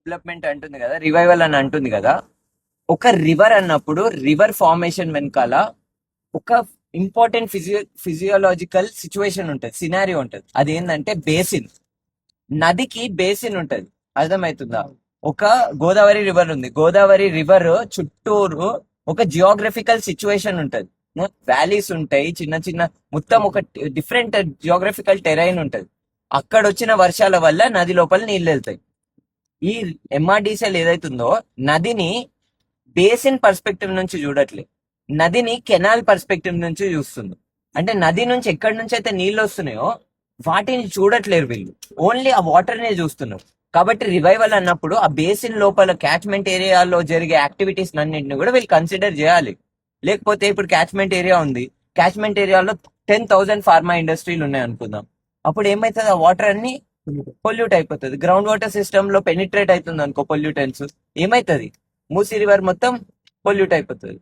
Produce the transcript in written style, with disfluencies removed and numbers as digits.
Development అంటుంది కదా, revival అని అంటుంది కదా. ఒక రివర్ అన్నప్పుడు రివర్ ఫార్మేషన్ వెనకాల ఒక ఇంపార్టెంట్ ఫిజియోలాజికల్ సిచ్యువేషన్ ఉంటుంది, సినారియో ఉంటుంది. అదేంటంటే బేసిన్. నదికి బేసిన్ ఉంటది, అర్థమవుతుందా? ఒక గోదావరి రివర్ ఉంది, గోదావరి రివర్ చుట్టూరు ఒక జియోగ్రఫికల్ సిచ్యువేషన్ ఉంటది. వ్యాలీస్ ఉంటాయి, చిన్న చిన్న, మొత్తం ఒక డిఫరెంట్ జియోగ్రఫికల్ టెరైన్ ఉంటది. అక్కడ వచ్చిన వర్షాల వల్ల నది లోపల నీళ్ళు వెళ్తాయి. ఈ ఎంఆర్డిసిఎల్ ఏదైతుందో నదిని బేసిన్ పర్స్పెక్టివ్ నుంచి చూడట్లే, నదిని కెనాల్ పర్స్పెక్టివ్ నుంచి చూస్తుంది. అంటే నది నుంచి ఎక్కడి నుంచి అయితే నీళ్ళు వస్తున్నాయో వాటిని చూడట్లేరు వీళ్ళు, ఓన్లీ ఆ వాటర్ నే చూస్తున్నారు. కాబట్టి రివైవల్ అన్నప్పుడు ఆ బేసిన్ లోపల క్యాచ్మెంట్ ఏరియాలో జరిగే యాక్టివిటీస్ అన్నింటిని కూడా వీళ్ళు కన్సిడర్ చేయాలి. లేకపోతే ఇప్పుడు క్యాచ్మెంట్ ఏరియా ఉంది, క్యాచ్మెంట్ ఏరియాలో 10,000 ఫార్మా ఇండస్ట్రీలు ఉన్నాయి అనుకుందాం. అప్పుడు ఏమైతుంది, ఆ వాటర్ అన్ని పొల్యూట్ అయిపోతుంది. గ్రౌండ్ వాటర్ సిస్టమ్ లో పెనిట్రేట్ అవుతుంది అనుకో పొల్యూటెన్స్, ఏమైతుంది, మూసీ రివర్ మొత్తం పొల్యూట్ అయిపోతుంది.